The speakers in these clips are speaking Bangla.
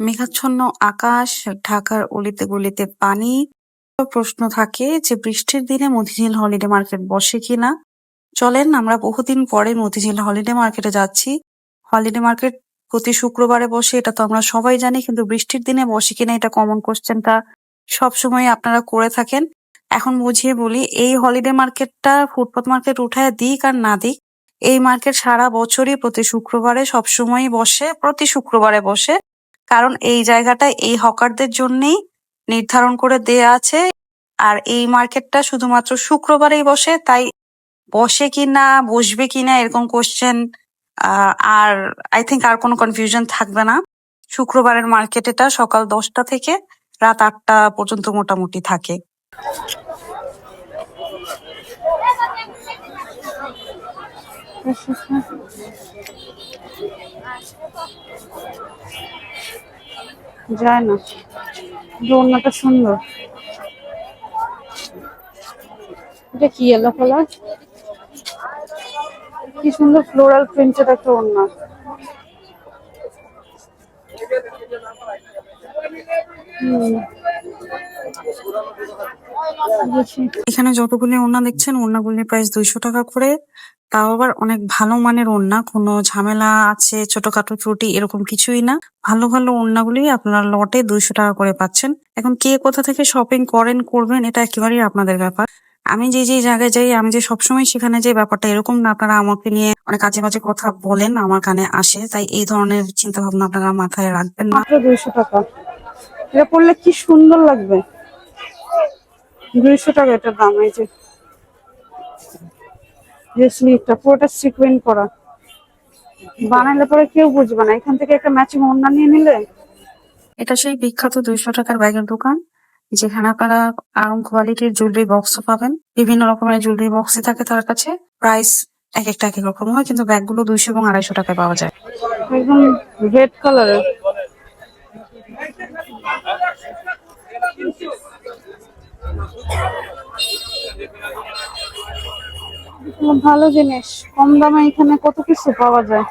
মেঘাচ্ছন্ন আকাশ, ঢাকার অলিতে গলিতে পানি। প্রশ্ন থাকে যে বৃষ্টির দিনে মতিঝিল হলিডে মার্কেট বসে কিনা। চলেন আমরা বহুদিন পরে মতিঝিল হলিডে মার্কেটে যাচ্ছি। হলিডে মার্কেট প্রতি শুক্রবারে বসে, এটা তো আমরা সবাই জানি, কিন্তু বৃষ্টির দিনে বসে কিনা এটা কমন কোশ্চেনটা সবসময় আপনারা করে থাকেন। এখন বুঝিয়ে বলি, এই হলিডে মার্কেটটা ফুটপাত মার্কেট উঠায় দিক আর না দিক, এই মার্কেট সারা বছরই প্রতি শুক্রবারে সবসময়ই বসে, প্রতি শুক্রবারে বসে। কারণ এই জায়গাটা এই হকারদের জন্যই নির্ধারণ করে দেয়া আছে। আর এই মার্কেটটা শুধুমাত্র শুক্রবারেই বসে, তাই বসে কিনা বসবে কিনা এরকম কোশ্চেন আর আই থিঙ্ক আর কোনো কনফিউশন থাকবে না। শুক্রবারের মার্কেট এটা সকাল 10টা থেকে রাত 8টা পর্যন্ত মোটামুটি থাকে। যায় না, দোলনাটা সুন্দর। এটা কি ইয়েলো কালার, কি সুন্দর ফ্লোরাল প্রিন্টের একটা ওড়না। এখানে যতগুলি ওড়না দেখছেন, ওড়নাগুলির প্রাইস 200 টাকা করে। তাও আবার অনেক ভালো মানের ওড়না, কোনো ঝামেলা আছে ছোটখাটো ত্রুটি এরকম কিছুই না। ভালো ভালো ওড়নাগুলি আপনারা লটে 200 টাকা করে পাচ্ছেন। এখন কে কোথা থেকে শপিং করবেন এটা একেবারেই আপনাদের ব্যাপার। আমি যে জায়গায় যাই, আমি যে সবসময় সেখানে যে ব্যাপারটা এরকম না। আপনারা আমাকে নিয়ে অনেক আজে বাজে কথা বলেন, আমার কানে আসে, তাই এই ধরনের চিন্তা ভাবনা আপনারা মাথায় রাখবেন না। মাত্র 200 টাকা, এটা পরলে কি সুন্দর লাগবে। 200 টাকা এটার দাম। এই যে স্লিভটা পুরোটা সিকোয়েন্স করা, বানাইলে পরে কেউ বুঝবে না। এখান থেকে একটা ম্যাচিং ওড়না নিয়ে নিলে। এটা সেই বিখ্যাত 200 টাকার ব্যাগের দোকান, যেখানে আপনারা আরং কোয়ালিটির জুয়েলারি বক্সও পাবেন। বিভিন্ন রকমের জুয়েলারি বক্সই থাকে তার কাছে। প্রাইস এক একটা এক এক রকম হয়, কিন্তু ব্যাগগুলো 200 এবং 250 টাকায় পাওয়া যায়। একদম রেড কালারের। ভালো জিনিস, কম দামে এখানে কত কিছু পাওয়া যায়।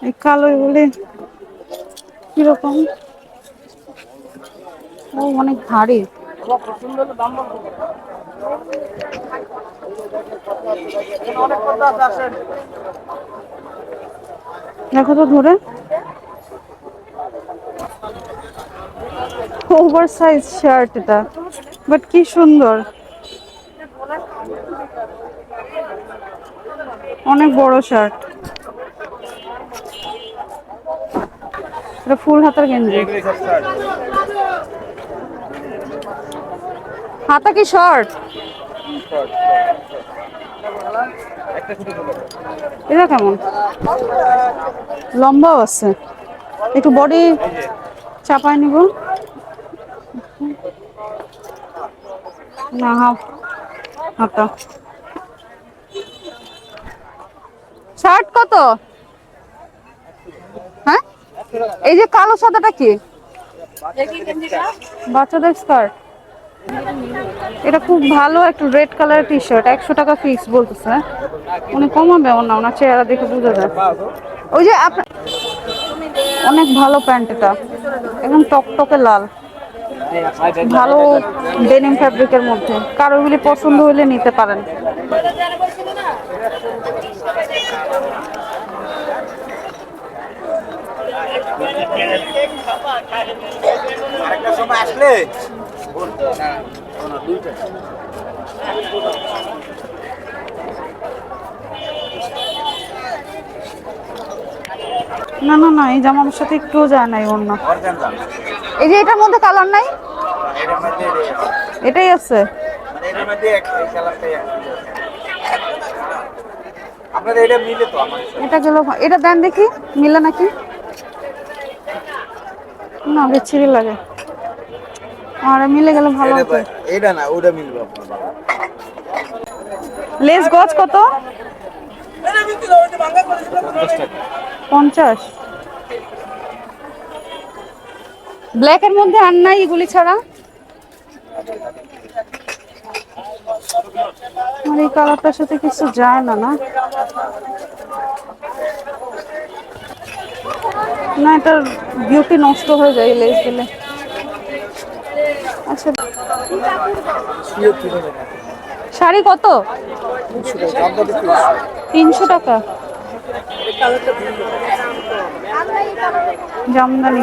এই কালো এগুলি কিরকম? ও অনেক ভারী। দেখো তো ধরে, ওভার সাইজ শার্ট এটা, বাট কি সুন্দর, অনেক বড় শার্ট। এটা ফুল হাতার গেঞ্জি, হাতা কি শর্ট? এটা কেমন? লম্বাও আছে, একটু বডি চাপায় নিব না। হাতা শার্ট কত? হ্যাঁ, এই যে কালো সাদাটা কি? বাচ্চাদের স্কার্ট। এটা খুব ভালো একটা রেড কালার টি শার্ট, 100 টাকা ফিক্স বলতেছে। উনি কমাবে না, ওনার চেহারা দেখে বোঝা যায়। ওই যে আপনার অনেক ভালো প্যান্ট, এটা একদম টকটকে লাল, ভালো ডেনিম ফ্যাব্রিকের মধ্যে। কারো গুলি পছন্দ হইলে নিতে পারেন। আরেকটা সময় আসলে না না না, এই জামার সাথে একটুও যায় নাই অন্য। এই যে এটার মধ্যে কালার নাই, এটাই আছে। এটা গেল, এটা দেন দেখি মিলে নাকি না, বিচ্ছিরি লাগে। আর মিলে গেলে ভালো হতো। এটা না, ওটা মিলবে। লেস গজ কত? 50। ব্ল্যাকের মধ্যে আর নাই এগুলি ছাড়া? আমার এই কালারটার সাথে কিছু যায় না, না না, এটার বিউটি নষ্ট হয়ে যায় লেস দিলে। আচ্ছা, শাড়ি কত? 300 টাকা। জামদানি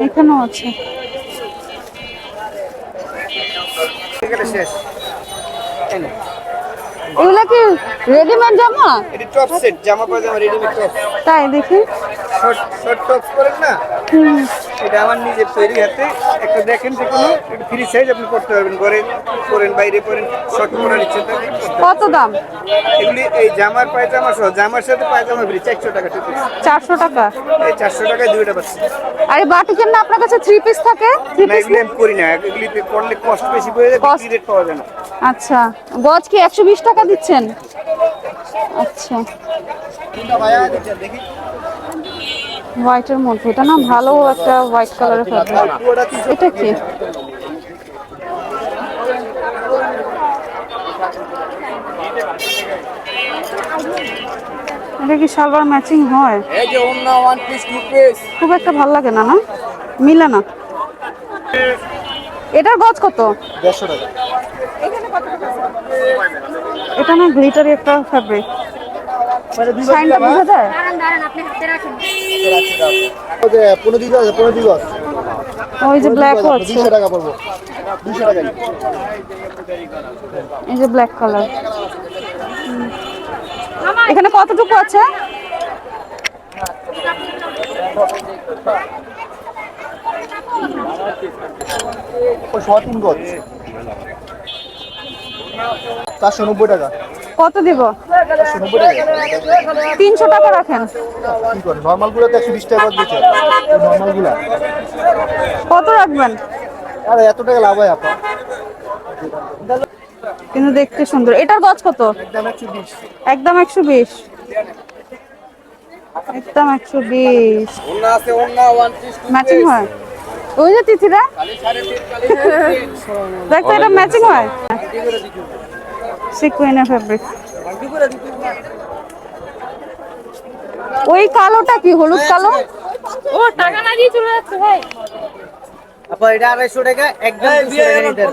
এখানেও আছে। শেষ এগুলা কি রেডিমেড জামা? এটি টপ সেট, জামা পায়জামা রেডিমেড টপ। তাই দেখি। শর্ট শর্ট টপস পরেন না, এটা আমার নিজের তৈরি হাতে। একটা দেখেন যে কোনো একটু ফ্রি সাইজ আপনি করতে পারবেন, ঘরে পরেন বাইরে পরেন, শর্ট পরার ইচ্ছে থাকলে করতে পারবেন। কত দাম? এগুলি এই জামার পায়জামা সহ, জামার সাথে পায়জামা ফ্রি 400 টাকা টু পিস। 400 টাকা। এই 400 টাকায় দুইটা পাচ্ছি। আরে বাটিকের না আপনার কাছে 3 পিস থাকে? 3 না, পিস এগুলি আমি করি না, এগুলিতে করলে কষ্ট বেশি পড়ে যায়, Cost- বিক্রি রেট পাওয়া যায় না। আচ্ছা, গজ কি 120 টাকা দিচ্ছেন? আচ্ছা, দেখি হোয়াইটের মধ্যে এটা না ভালো একটা হোয়াইট কালারের ফ্যাব্রিক। এটা কি? এটা কি সালোয়ার ম্যাচিং হয়? এই যে ওন্না ওয়ান পিস টু পিস খুব একটা ভালো লাগে না, না মিলে না। এটার গজ কত? 150 টাকা। এটা না গ্লিটারি একটা ফ্যাব্রিক। সাইনটা বোঝা যায়? ওই যে 15 আছে, 15 আছে। ওই যে ব্ল্যাক আছে, 200 টাকা পড়বো, 200 টাকা। এই যে ব্ল্যাক কালার। এখানে কতটুকু আছে? ও 3 গজ 490 টাকা। কত দিব? 490 টাকা। 300 টাকা রাখেন। কি করে নরমাল গুলো তো 120 টাকা করে দিচ্ছে, নরমাল গুলা। কত রাখবেন? আরে এত টাকা লাভ হয় আপনার? কিন্তু দেখতে সুন্দর। এটার গজ কত? একদম 120। একদম 120। একদম 120। ওন্না আছে, ওন্না ওয়ান পিস টু ম্যাচিং হয়? ওই যে তিথিরা দেখো, এটা ম্যাচিং হয়। সিকুয়েনের ফ্যাব্রিক। ওই কালোটা কি হলুদ কালো? ও টাকা না দিয়ে চলে যাচ্ছে ভাই। আপা এটা 250 টাকা, একদম 200 টাকা নিতে।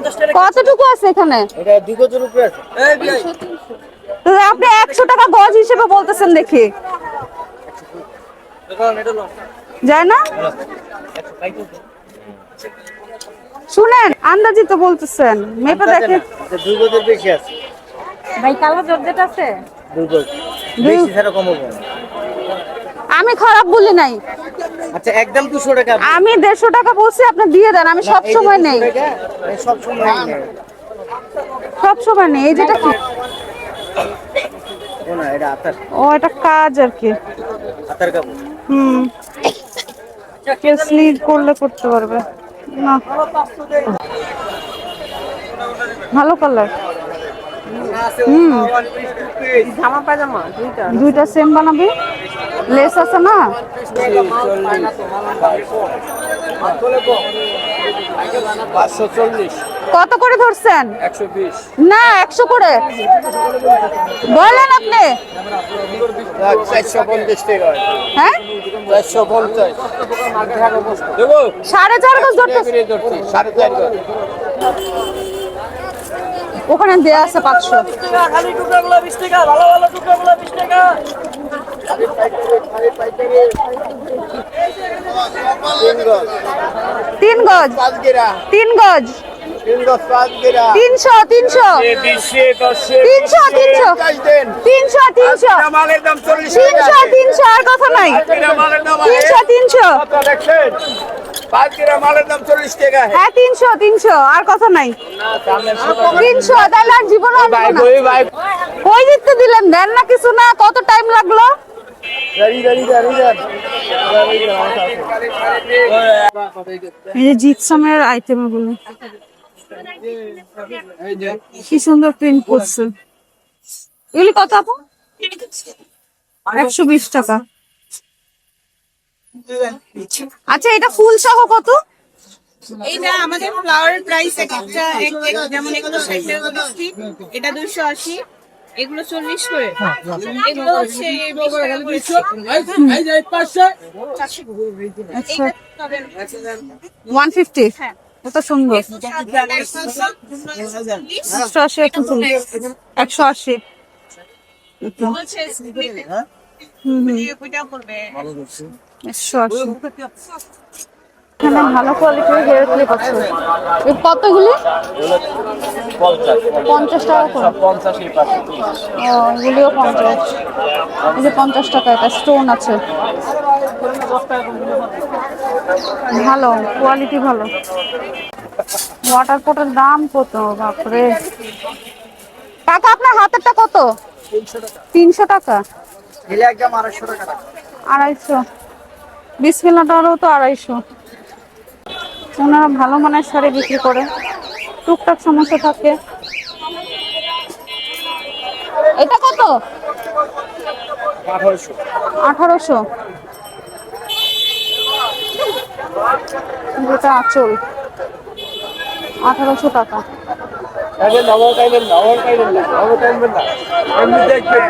কতটুকু আছে এখানে? এটা 2 গজের উপরে আছে। এই ভাই তো আপনি 100 টাকা গজ হিসেবে বলতেছেন দেখি, যায় না? শুনেন, আন্দাজি তো বলতেছেন, মেপে দেখে। 2 গজের বেশি আছে। ভাই কালো জর্জেট আছে? 2 গজ বেশি ছাড়া কম হবে না। আমি খারাপ বলি নাই। আচ্ছা একদম 200 টাকা। আমি 150 টাকা বলছি, আপনি দিয়ে দেন। আমি সব সময় নেই, সব সময় নেই, সব সময় নেই। এই যেটা কি? না এটা আতার, ও এটা কাজ আর কি। আতার কাপড়। কেউ স্লিভ করলে করতে পারবে না। ভালো কালার। জামা পায়জামা দুইটা। দুইটা সেম বানাবি? লেস আছে না? কত করে ধরছেন? 120 না 100 করে বলেন আপনি। 450 টাকা। হ্যাঁ 450 দেবো। 4.5 গজ ধরতে 4.5 গজ। ওখানে দেয়া আছে 500। খালি টুকরাগুলো 20 টাকা, ভালো ভালো টুকরাগুলো 20 টাকা। 3 গজ 5 গেরা, 3 গজ 3 গজ 5 গেরা। 300 300 20 10 300 300 দেন। 300 300 মালের দাম 40 300 300 আর কথা নাই। মালের দাম 300 300 কত দেখছেন? 5 গেরা মালের দাম 40 টাকা। হ্যাঁ 300 300 আর কথা নাই। 300 তাহলে আর জীবনে আনবো না। ভাই কই দিতে দিলেন? দেন না কিছু না। কত টাইম লাগলো? গাড়ি এই যে জিপসামের আইটেম গুলো কি সুন্দর প্রিন্ট করছে। এগুলি কত আপু? 120 টাকা। আচ্ছা, এটা ফুল সহ কত? এইটা আমাদের ফ্লাওয়ার প্রাইস একটা যেমন এগুলো 60 টাকা বিক্রি, এটা 280, এগুলো 40 করে, এগুলো হচ্ছে 20 টাকা করে। আচ্ছা, 150। হ্যাঁ। কত সুন্দর। 180 একটু ফুল। 180। ওইটা করবে 180। এখানে ভালো কোয়ালিটির হেয়ার ক্লিপ আছে। কতগুলি? 50 টাকা করে। এগুলিও 50। এই যে 50 টাকা, একটা স্টোন আছে। ভালো কোয়ালিটি, ভালো। ওয়াটার পটের দাম কত বাপরে। কাকা আপনার হাতেরটা কত? 300 টাকা। এলে একদম 250 টাকা। 250। বিসমিল্লাহটারও তো 250। ওনারা ভালো মানের শাড়ি বিক্রি করে, টুকটাক সমস্যা থাকে। এটা কত? 1800। এটা আঁচল, 1800 টাকা। এমনি দেখবেন